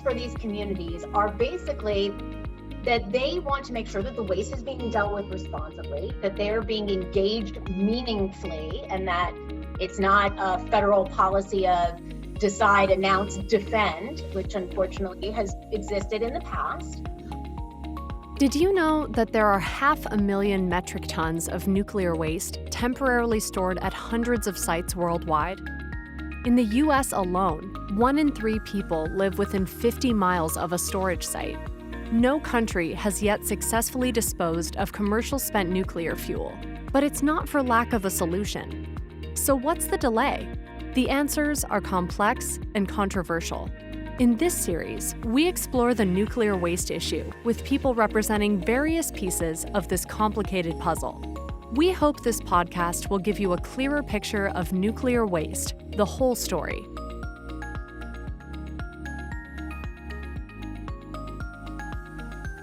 for these communities are basically that they want to make sure that the waste is being dealt with responsibly, that they're being engaged meaningfully, and that it's not a federal policy of decide, announce, defend, which unfortunately has existed in the past. Did you know that there are 500,000 metric tons of nuclear waste temporarily stored at hundreds of sites worldwide? In the US alone, 1 in 3 people live within 50 miles of a storage site. No country has yet successfully disposed of commercial spent nuclear fuel, but it's not for lack of a solution. So what's the delay? The answers are complex and controversial. In this series, we explore the nuclear waste issue with people representing various pieces of this complicated puzzle. We hope this podcast will give you a clearer picture of nuclear waste, the whole story.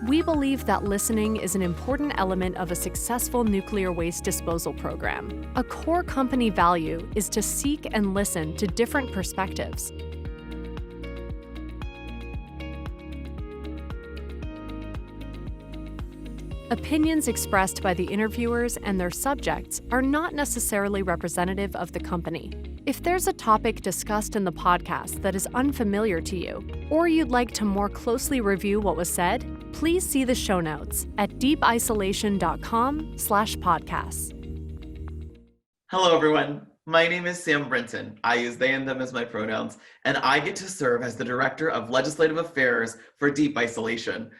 We believe that listening is an important element of a successful nuclear waste disposal program. A core company value is to seek and listen to different perspectives. Opinions expressed by the interviewers and their subjects are not necessarily representative of the company. If there's a topic discussed in the podcast that is unfamiliar to you, or you'd like to more closely review what was said, please see the show notes at deepisolation.com/podcasts. Hello, everyone. My name is Sam Brinton. I use they and them as my pronouns, and I get to serve as the Director of Legislative Affairs for Deep Isolation.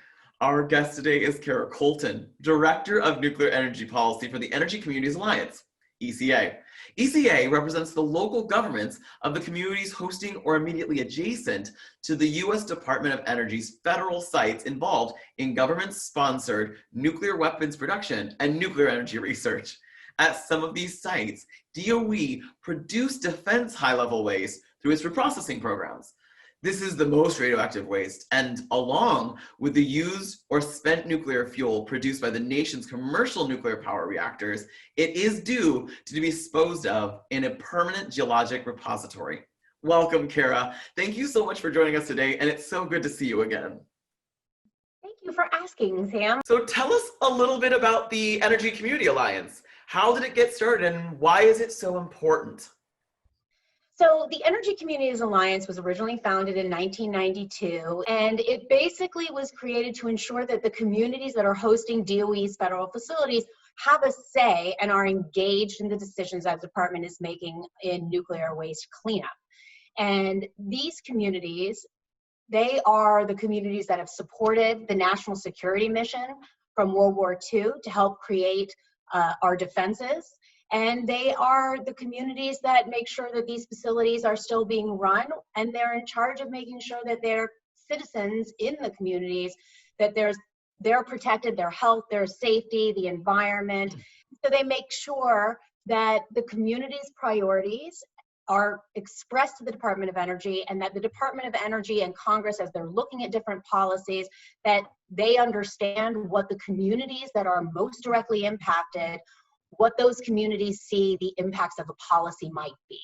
Our guest today is Kara Colton, Director of Nuclear Energy Policy for the Energy Communities Alliance, ECA. ECA represents the local governments of the communities hosting or immediately adjacent to the U.S. Department of Energy's federal sites involved in government-sponsored nuclear weapons production and nuclear energy research. At some of these sites, DOE produced defense high-level waste through its reprocessing programs. This is the most radioactive waste, and along with the used or spent nuclear fuel produced by the nation's commercial nuclear power reactors, it is due to be disposed of in a permanent geologic repository. Welcome, Kara. Thank you so much for joining us today, and it's so good to see you again. Thank you for asking, Sam. So tell us a little bit about the Energy Community Alliance. How did it get started, and why is it so important? So the Energy Communities Alliance was originally founded in 1992, and it basically was created to ensure that the communities that are hosting DOE's federal facilities have a say and are engaged in the decisions that the department is making in nuclear waste cleanup. And these communities, they are the communities that have supported the national security mission from World War II to help create our defenses. And they are the communities that make sure that these facilities are still being run, and they're in charge of making sure that their citizens in the communities, that they're protected, their health, their safety, the environment. So they make sure that the community's priorities are expressed to the Department of Energy, and that the Department of Energy and Congress, as they're looking at different policies, that they understand what the communities that are most directly impacted, what those communities see the impacts of a policy might be.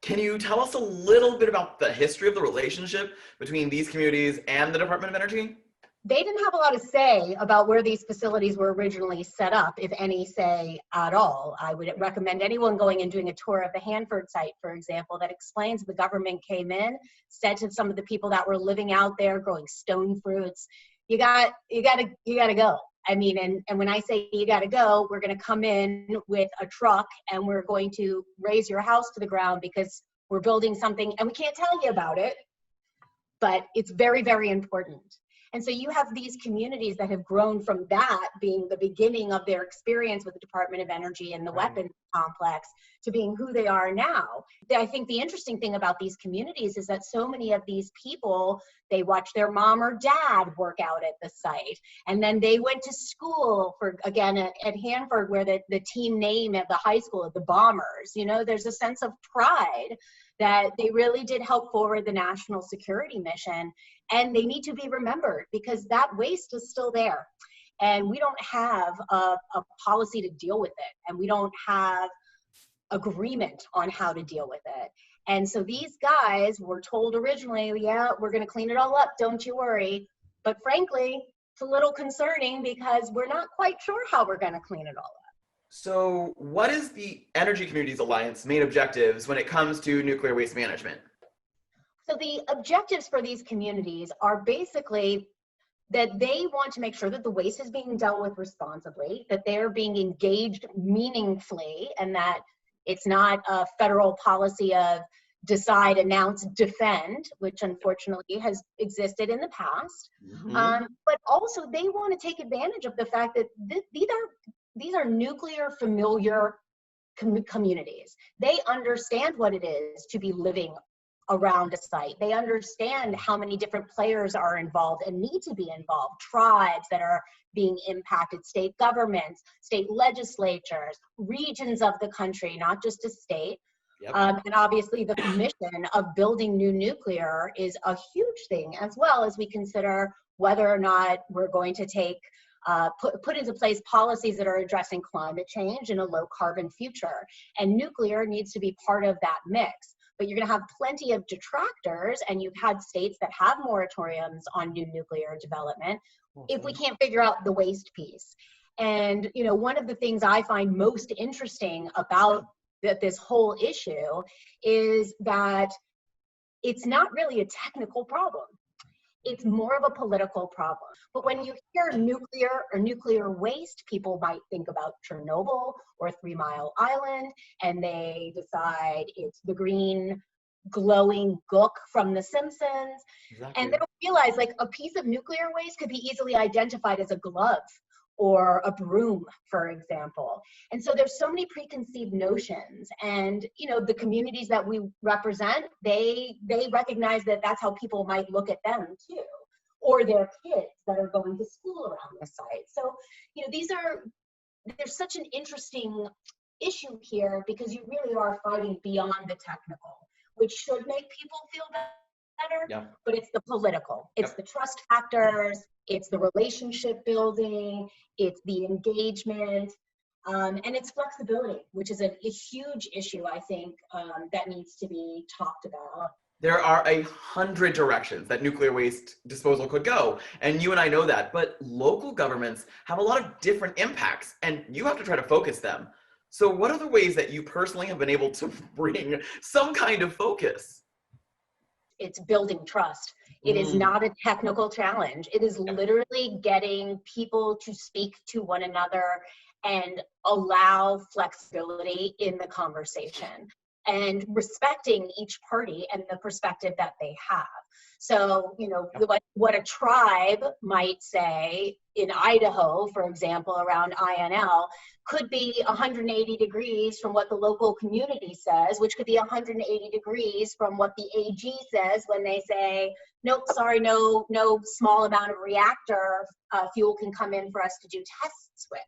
Can you tell us a little bit about the history of the relationship between these communities and the Department of Energy? They didn't have a lot of say about where these facilities were originally set up, if any say at all. I would recommend anyone going and doing a tour of the Hanford site, for example, that explains the government came in, said to some of the people that were living out there growing stone fruits, you gotta go. I mean, and when I say you got to go, we're going to come in with a truck and we're going to raise your house to the ground because we're building something and we can't tell you about it, but it's very, very important. And so you have these communities that have grown from that being the beginning of their experience with the Department of Energy and the weapons complex to being who they are now. I think the interesting thing about these communities is that so many of these people, they watch their mom or dad work out at the site. And then they went to school for, again, at Hanford, where the team name at the high school, the Bombers. You know, there's a sense of pride that they really did help forward the national security mission. And they need to be remembered because that waste is still there. And we don't have a policy to deal with it. And we don't have agreement on how to deal with it. And so these guys were told originally, yeah, we're going to clean it all up, don't you worry. But frankly, it's a little concerning because we're not quite sure how we're going to clean it all up. So what is the Energy Communities Alliance main objectives when it comes to nuclear waste management? So the objectives for these communities are basically that they want to make sure that the waste is being dealt with responsibly, that they're being engaged meaningfully, and that it's not a federal policy of decide, announce, defend, which unfortunately has existed in the past. But also they want to take advantage of the fact that these are nuclear familiar communities. They understand what it is to be living around a site. They understand how many different players are involved and need to be involved. Tribes that are being impacted, state governments, state legislatures, regions of the country, not just a state. Yep. And obviously the mission of building new nuclear is a huge thing, as well as we consider whether or not we're going to take put into place policies that are addressing climate change in a low carbon future. And nuclear needs to be part of that mix. But you're going to have plenty of detractors, and you've had states that have moratoriums on new nuclear development if we can't figure out the waste piece. And you know, one of the things I find most interesting about this whole issue is that it's not really a technical problem. It's more of a political problem. But when you hear nuclear or nuclear waste, people might think about Chernobyl or 3 Mile Island, and they decide it's the green glowing gook from The Simpsons. Exactly. And they don't realize like a piece of nuclear waste could be easily identified as a glove or a broom, for example. And so there's so many preconceived notions, and you know, the communities that we represent, they recognize that that's how people might look at them too, or their kids that are going to school around the site. So, you know, there's such an interesting issue here because you really are fighting beyond the technical, which should make people feel better, yeah. But it's the political, it's the trust factors, it's the relationship building, it's the engagement, and it's flexibility, which is a huge issue, I think, that needs to be talked about. There are 100 directions that nuclear waste disposal could go, and you and I know that, but local governments have a lot of different impacts, and you have to try to focus them. So what are the ways that you personally have been able to bring some kind of focus? It's building trust. It is not a technical challenge. It is literally getting people to speak to one another and allow flexibility in the conversation and respecting each party and the perspective that they have. So, you know, what a tribe might say in Idaho, for example, around INL, could be 180 degrees from what the local community says, which could be 180 degrees from what the AG says when they say, nope, sorry, no small amount of reactor fuel can come in for us to do tests with.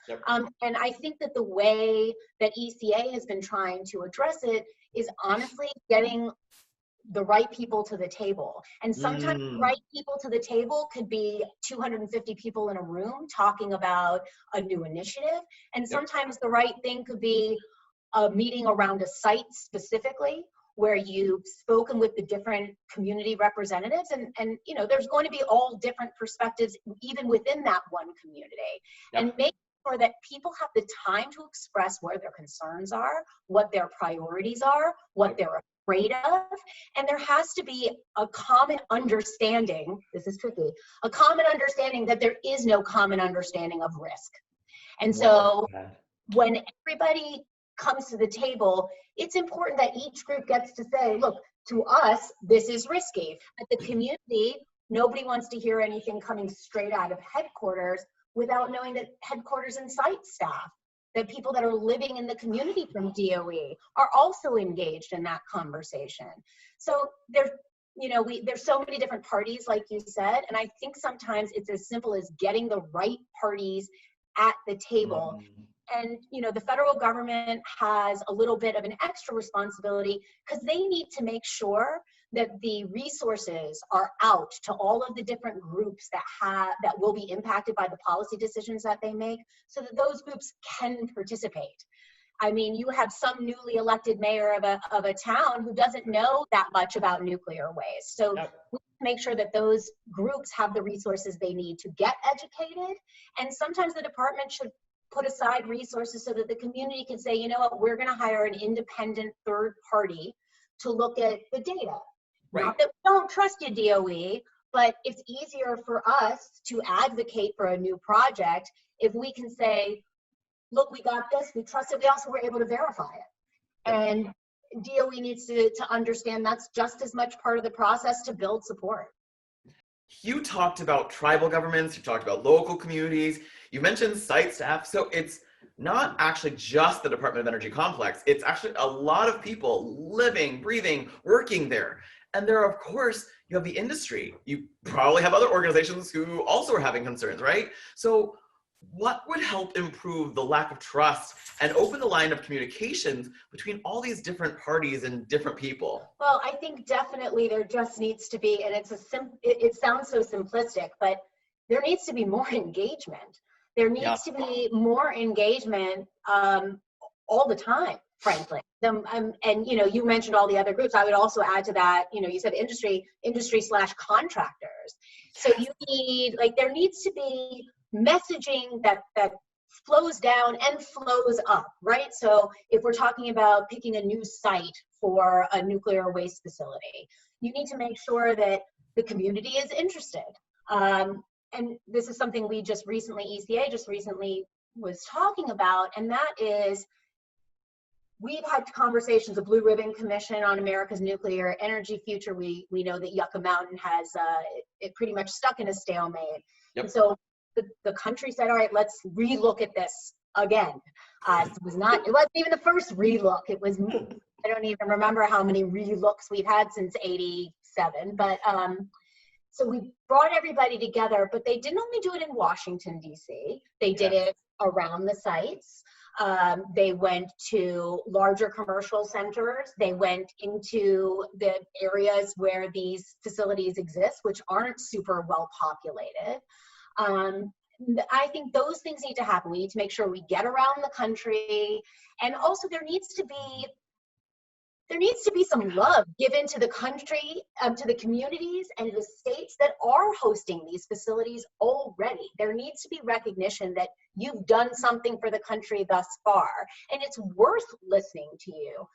Yep. And I think that the way that ECA has been trying to address it is honestly getting the right people to the table. And sometimes the right people to the table could be 250 people in a room talking about a new initiative. And sometimes the right thing could be a meeting around a site specifically where you've spoken with the different community representatives, and you know, there's going to be all different perspectives even within that one community. And make sure that people have the time to express where their concerns are, what their priorities are, what they're afraid of, and there has to be a common understanding, this is tricky, a common understanding that there is no common understanding of risk. And so when everybody comes to the table, it's important that each group gets to say, look, to us, this is risky. At the community, nobody wants to hear anything coming straight out of headquarters without knowing that headquarters and site staff, that people that are living in the community from DOE are also engaged in that conversation. So there's so many different parties, like you said, and I think sometimes it's as simple as getting the right parties at the table. And you know, the federal government has a little bit of an extra responsibility because they need to make sure that the resources are out to all of the different groups that will be impacted by the policy decisions that they make, so that those groups can participate. I mean, you have some newly elected mayor of a town who doesn't know that much about nuclear waste. So Yep. we make sure that those groups have the resources they need to get educated. And sometimes the department should put aside resources so that the community can say, you know what, we're going to hire an independent third party to look at the data. Right. Not that we don't trust you, DOE, but it's easier for us to advocate for a new project if we can say, look, we got this, we trust it, we also were able to verify it. And DOE needs to understand that's just as much part of the process to build support. You talked about tribal governments, you talked about local communities, you mentioned site staff. So it's not actually just the Department of Energy complex, it's actually a lot of people living, breathing, working there. And there, of course, you have the industry. You probably have other organizations who also are having concerns, right? So what would help improve the lack of trust and open the line of communications between all these different parties and different people? Well, I think definitely there just needs to be, and it sounds so simplistic, but there needs to be more engagement. There needs to be more engagement all the time, frankly. And you know, you mentioned all the other groups. I would also add to that, you know, you said industry/contractors. So you need, like, there needs to be messaging that flows down and flows up, right? So if we're talking about picking a new site for a nuclear waste facility, you need to make sure that the community is interested. And this is something we just recently, ECA just recently was talking about, and that is, we've had conversations, the Blue Ribbon Commission on America's Nuclear Energy Future. We know that Yucca Mountain has it pretty much stuck in a stalemate. Yep. And so the country said, all right, let's relook at this again. It wasn't even the first relook. It was, I don't even remember how many relooks we've had since '87. But so we brought everybody together, but they didn't only do it in Washington, D.C. They did it around the sites. They went to larger commercial centers. They went into the areas where these facilities exist, which aren't super well populated. I think those things need to happen. We need to make sure we get around the country, and also there needs to be some love given to the country, to the communities and the states that are hosting these facilities already. There needs to be recognition that you've done something for the country thus far, and it's worth listening to you.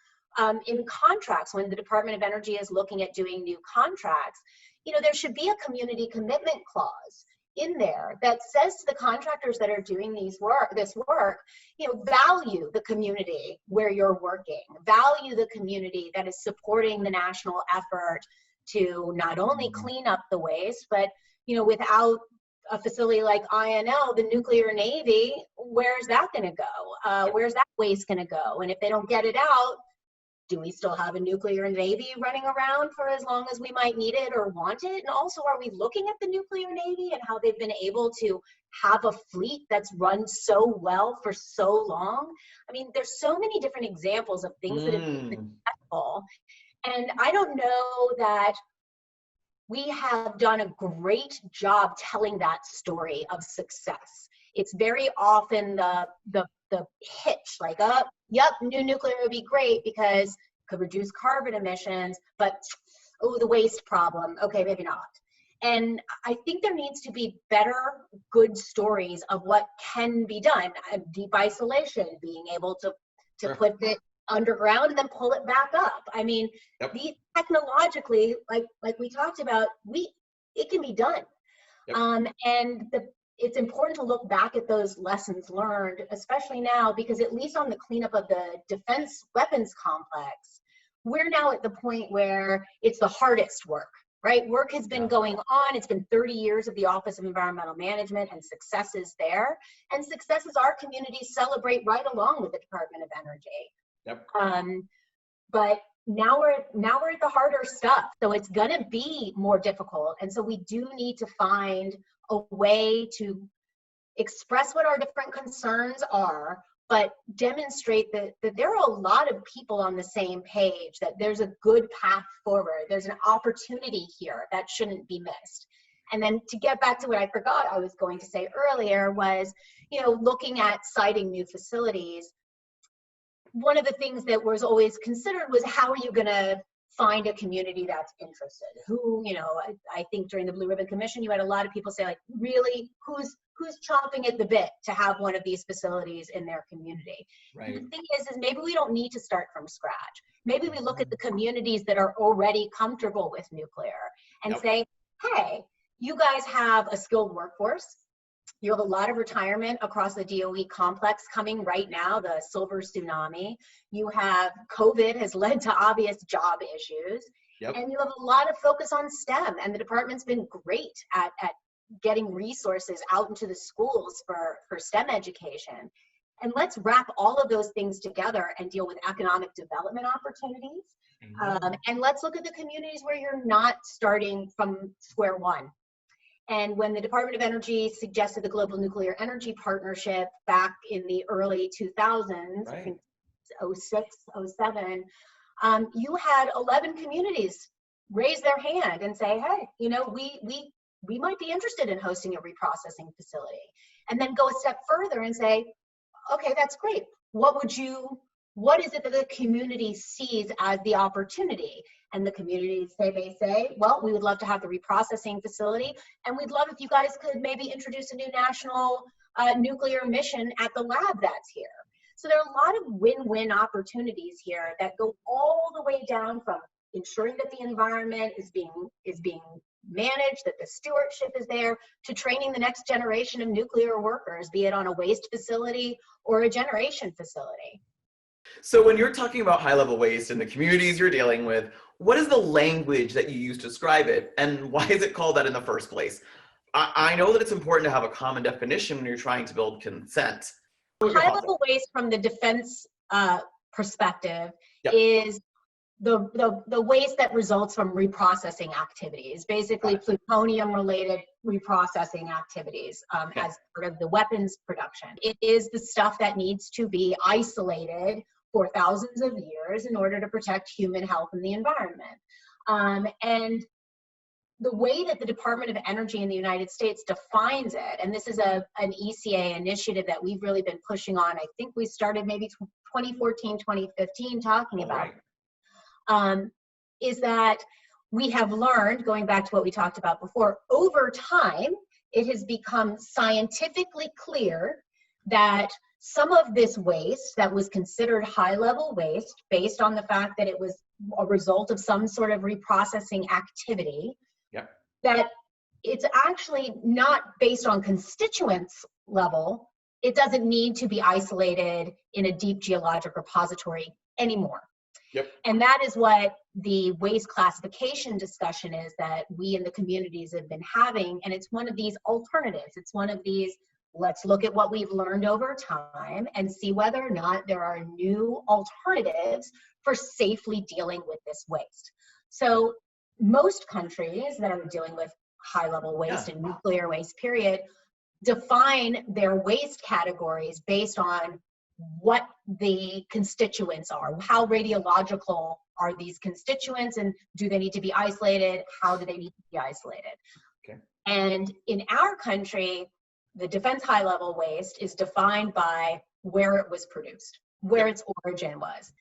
In contracts, when the Department of Energy is looking at doing new contracts, you know, there should be a community commitment clause in there that says to the contractors that are doing this work, you know, value the community where you're working, value the community that is supporting the national effort to not only clean up the waste, but, you know, without a facility like INL, the nuclear navy, where's that going to go? Where's that waste going to go? And if they don't get it out, do we still have a nuclear navy running around for as long as we might need it or want it? And also, are we looking at the nuclear navy and how they've been able to have a fleet that's run so well for so long? I mean, there's so many different examples of things that have been successful. And I don't know that we have done a great job telling that story of success. It's very often the hitch, like, oh, yep, new nuclear would be great because it could reduce carbon emissions, but oh, the waste problem, okay, maybe not. And I think there needs to be better, good stories of what can be done. Deep isolation, being able to put it underground and then pull it back up. I mean, the technologically, like we talked about, it can be done. And it's important to look back at those lessons learned, especially now, because at least on the cleanup of the defense weapons complex, we're now at the point where it's the hardest work, right? Work has been going on. It's been 30 years of the Office of Environmental Management and successes there. And successes our communities celebrate right along with the Department of Energy. But now we're at the harder stuff. So it's gonna be more difficult. And so we do need to find a way to express what our different concerns are, but demonstrate that there are a lot of people on the same page, that there's a good path forward. There's an opportunity here that shouldn't be missed. And then to get back to what I forgot I was going to say earlier was, you know, looking at siting new facilities, one of the things that was always considered was, how are you going to find a community that's interested? Who, I think during the Blue Ribbon Commission, you had a lot of people say, like, really, who's chomping at the bit to have one of these facilities in their community? Right. And the thing is maybe we don't need to start from scratch. Maybe we look at the communities that are already comfortable with nuclear and say, hey, you guys have a skilled workforce. You have a lot of retirement across the DOE complex coming right now, the silver tsunami. You have COVID has led to obvious job issues. And you have a lot of focus on STEM, and the department's been great at getting resources out into the schools for STEM education. And let's wrap all of those things together and deal with economic development opportunities. And let's look at the communities where you're not starting from square one. And when the Department of Energy suggested the Global Nuclear Energy Partnership back in the early 2000s, I think 06, 07, you had 11 communities raise their hand and say, hey, we might be interested in hosting a reprocessing facility. And then go a step further and say, okay, that's great. What is it that the community sees as the opportunity? And the communities may say, well, we would love to have the reprocessing facility, and we'd love if you guys could maybe introduce a new national nuclear mission at the lab that's here. So there are a lot of win-win opportunities here that go all the way down from ensuring that the environment is being managed, that the stewardship is there, to training the next generation of nuclear workers, be it on a waste facility or a generation facility. So when you're talking about high-level waste and the communities you're dealing with, what is the language that you use to describe it, and why is it called that in the first place? I know that it's important to have a common definition when you're trying to build consent. High-level waste from the defense perspective is the waste that results from reprocessing activities, basically plutonium-related reprocessing activities as part of the weapons production. It is the stuff that needs to be isolated for thousands of years in order to protect human health and the environment. And the way that the Department of Energy in the United States defines it, and this is an ECA initiative that we've really been pushing on, I think we started maybe 2014, 2015 talking about, is that we have learned, going back to what we talked about before, over time, it has become scientifically clear that some of this waste that was considered high-level waste, based on the fact that it was a result of some sort of reprocessing activity, that it's actually not based on constituents level. It doesn't need to be isolated in a deep geologic repository anymore. And that is what the waste classification discussion is that we in the communities have been having. And it's one of these alternatives. It's one of these, let's look at what we've learned over time and see whether or not there are new alternatives for safely dealing with this waste. So most countries that are dealing with high-level waste and nuclear waste, period, define their waste categories based on what the constituents are. How radiological are these constituents, and do they need to be isolated? How do they need to be isolated? And in our country, the defense high-level waste is defined by where it was produced, where its origin was.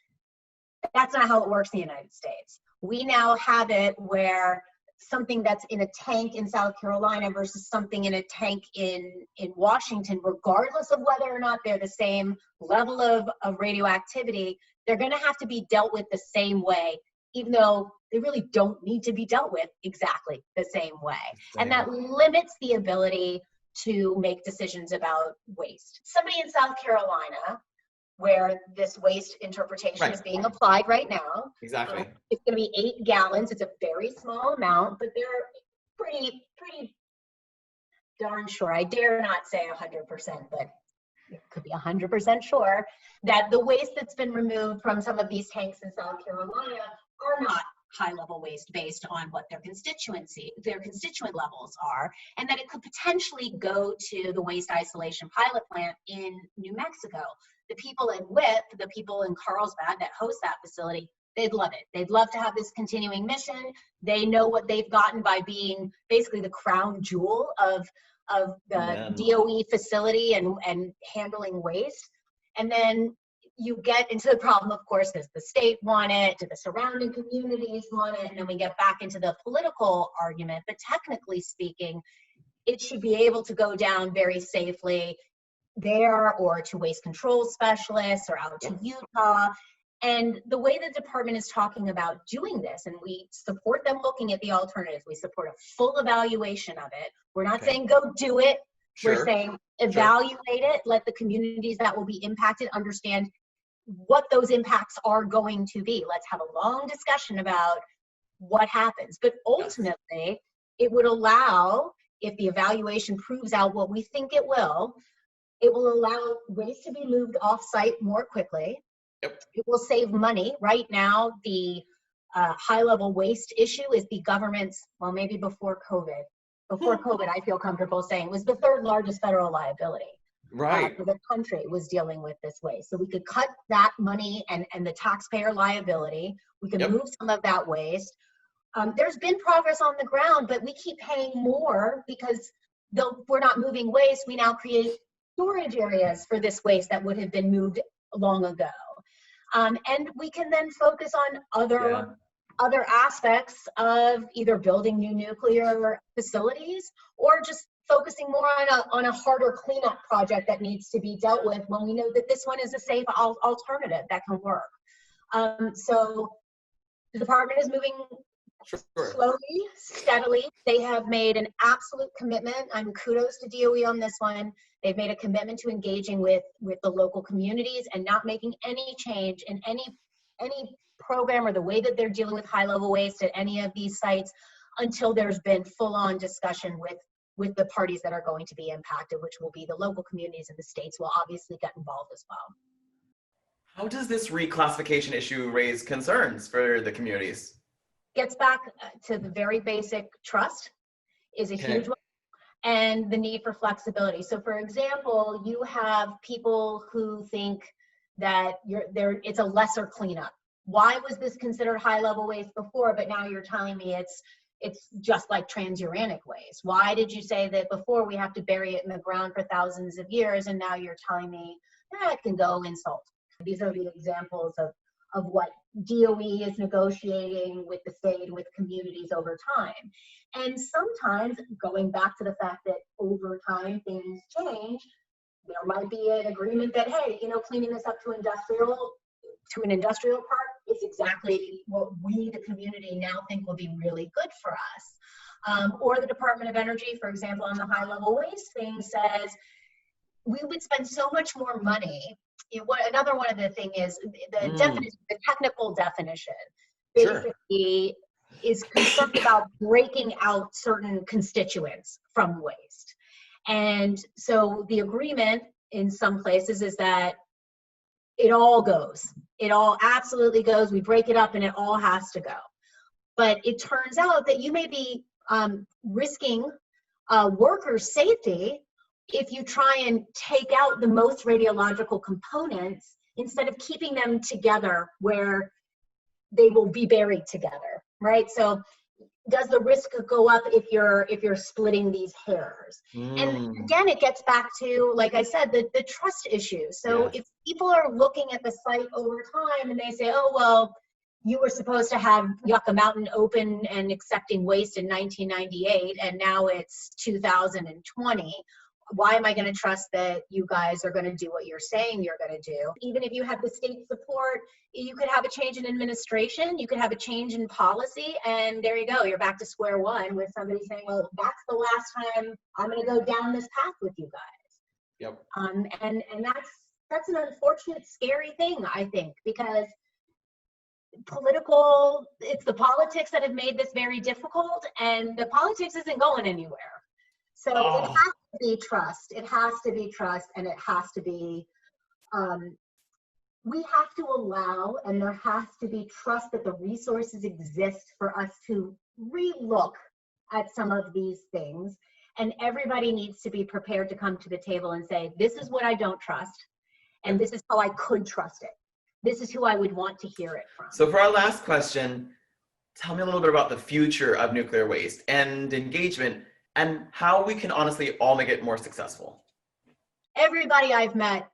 That's not how it works in the United States. We now have it where something that's in a tank in South Carolina versus something in a tank in Washington, regardless of whether or not they're the same level of radioactivity, they're going to have to be dealt with the same way, even though they really don't need to be dealt with exactly the same way. And that limits the ability to make decisions about waste. Somebody in South Carolina, where this waste interpretation is being applied right now. It's going to be 8 gallons. It's a very small amount, but they're pretty darn sure. I dare not say 100%, but it could be 100% sure that the waste that's been removed from some of these tanks in South Carolina are not high-level waste based on what their constituent levels are, and that it could potentially go to the waste isolation pilot plant in New Mexico. The people in WIP, the people in Carlsbad that host that facility, they'd love it. They'd love to have this continuing mission. They know what they've gotten by being basically the crown jewel of the DOE facility and handling waste. And then you get into the problem, of course, does the state want it? Do the surrounding communities want it? And then we get back into the political argument. But technically speaking, it should be able to go down very safely there, or to waste control specialists, or out to Utah. And the way the department is talking about doing this, and we support them looking at the alternatives, we support a full evaluation of it. We're not saying go do it. Sure. We're saying evaluate it, let the communities that will be impacted understand what those impacts are going to be. Let's have a long discussion about what happens. But ultimately, it would allow, if the evaluation proves out what we think it will allow waste to be moved off-site more quickly. Yep. It will save money. Right now, the high-level waste issue is the government's, well, maybe before COVID, I feel comfortable saying, was the third largest federal liability. Right. For the country was dealing with this waste. So we could cut that money and the taxpayer liability. We could move some of that waste. There's been progress on the ground, but we keep paying more because though we're not moving waste, we now create storage areas for this waste that would have been moved long ago. And we can then focus on other aspects of either building new nuclear facilities, or just focusing more on a harder cleanup project that needs to be dealt with when we know that this one is a safe alternative that can work. So the department is moving slowly, steadily. They have made an absolute commitment. Kudos to DOE on this one. They've made a commitment to engaging with the local communities and not making any change in any program or the way that they're dealing with high-level waste at any of these sites until there's been full-on discussion with the parties that are going to be impacted, which will be the local communities, and the states will obviously get involved as well. How does this reclassification issue raise concerns for the communities? Gets back to the very basic trust is a huge one, and the need for flexibility. So for example, you have people who think that it's a lesser cleanup. Why was this considered high-level waste before, but now you're telling me it's just like transuranic waste? Why did you say that before we have to bury it in the ground for thousands of years, and now you're telling me it can go in salt? These are the examples of what DOE is negotiating with the state and with communities over time. And sometimes, going back to the fact that over time things change, there might be an agreement that, hey, cleaning this up to an industrial park is exactly what we, the community, now think will be really good for us. Or the Department of Energy, for example, on the high-level waste thing says, we would spend so much more money. Another one of the thing is the definition, the technical definition, basically is concerned about breaking out certain constituents from waste. And so the agreement in some places is that it all goes. It all absolutely goes. We break it up and it all has to go. But it turns out that you may be risking workers' safety if you try and take out the most radiological components instead of keeping them together where they will be buried together, right? So does the risk go up if you're splitting these hairs? And again, it gets back to, like I said, the trust issue. So if people are looking at the site over time and they say, oh, well, you were supposed to have Yucca Mountain open and accepting waste in 1998, and now it's 2020. Why am I going to trust that you guys are going to do what you're saying you're going to do? Even if you have the state support, you could have a change in administration, you could have a change in policy, and there you go. You're back to square one with somebody saying, well, that's the last time I'm going to go down this path with you guys. Yep. And that's an unfortunate, scary thing, I think, because it's the politics that have made this very difficult, and the politics isn't going anywhere. So it has to be trust. It has to be trust, and it has to be, we have to allow, and there has to be trust that the resources exist for us to relook at some of these things. And everybody needs to be prepared to come to the table and say, this is what I don't trust, and this is how I could trust it. This is who I would want to hear it from. So for our last question, tell me a little bit about the future of nuclear waste and engagement, and how we can honestly all make it more successful. Everybody I've met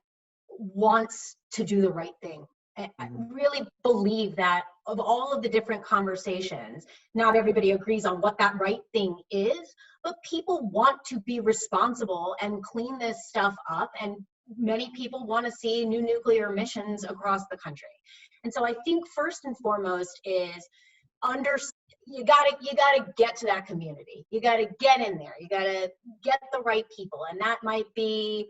wants to do the right thing. I really believe that of all of the different conversations, not everybody agrees on what that right thing is, but people want to be responsible and clean this stuff up, and many people want to see new nuclear emissions across the country. And so I think first and foremost is you gotta get to that community. You gotta get in there. You gotta get the right people, and that might be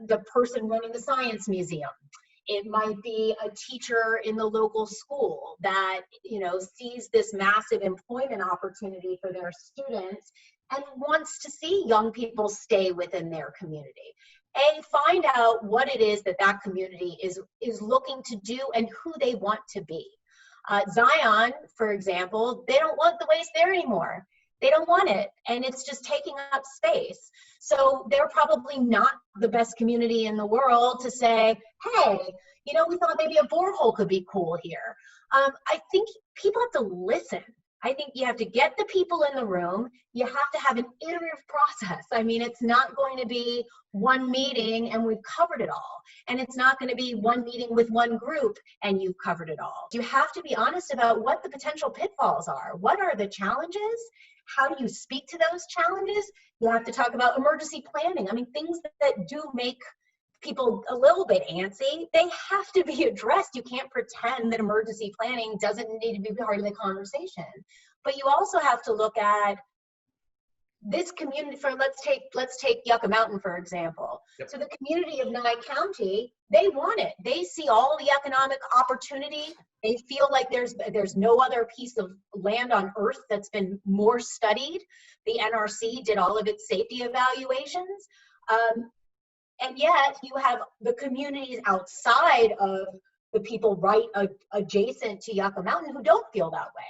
the person running the science museum. It might be a teacher in the local school that, you know, sees this massive employment opportunity for their students and wants to see young people stay within their community. Find out what it is that that community is looking to do and who they want to be. Zion, for example, they don't want the waste there anymore. They don't want it, and it's just taking up space. So they're probably not the best community in the world to say, hey, you know, we thought maybe a borehole could be cool here. I think people have to listen. I think you have to get the people in the room. You have to have an iterative process. I mean, it's not going to be one meeting and we've covered it all. And it's not going to be one meeting with one group and you've covered it all. You have to be honest about what the potential pitfalls are. What are the challenges? How do you speak to those challenges? You have to talk about emergency planning. I mean, things that do make people a little bit antsy, they have to be addressed. You can't pretend that emergency planning doesn't need to be part of the conversation. But you also have to look at this community. For let's take Yucca Mountain, for example. Yep. So the community of Nye County, they want it. They see all the economic opportunity. They feel like there's no other piece of land on earth that's been more studied. The NRC did all of its safety evaluations. And yet you have the communities outside of the people right adjacent to Yucca Mountain who don't feel that way.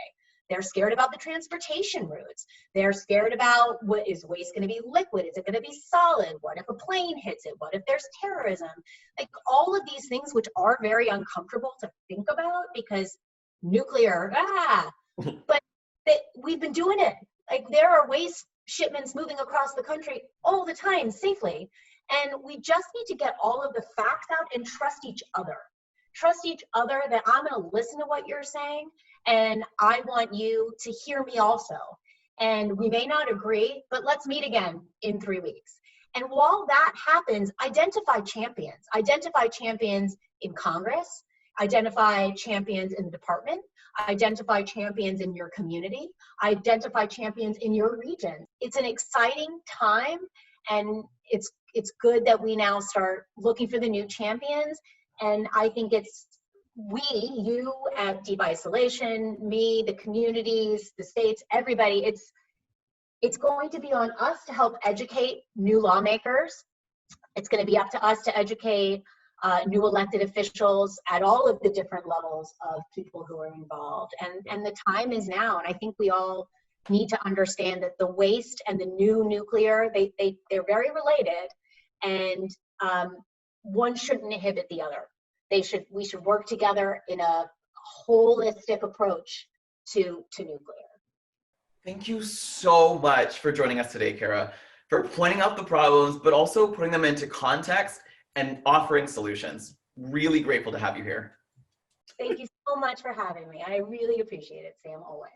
They're scared about the transportation routes. They're scared about, what is waste going to be liquid? Is it going to be solid? What if a plane hits it? What if there's terrorism? Like all of these things, which are very uncomfortable to think about because nuclear, but we've been doing it. Like there are waste shipments moving across the country all the time safely. And we just need to get all of the facts out and trust each other. Trust each other that I'm going to listen to what you're saying, and I want you to hear me also. And we may not agree, but let's meet again in 3 weeks. And while that happens, identify champions. Identify champions in Congress. Identify champions in the department. Identify champions in your community. Identify champions in your region. It's an exciting time, and it's good that we now start looking for the new champions. And I think it's you at Deep Isolation, me, the communities, the states, everybody, it's going to be on us to help educate new lawmakers. It's going to be up to us to educate new elected officials at all of the different levels of people who are involved. And the time is now. And I think we all need to understand that the waste and the new nuclear, they're very related, and one shouldn't inhibit the other. We should work together in a holistic approach to nuclear. Thank you so much for joining us today, Kara, for pointing out the problems, but also putting them into context and offering solutions. Really grateful to have you here. Thank you so much for having me. I really appreciate it, Sam, always.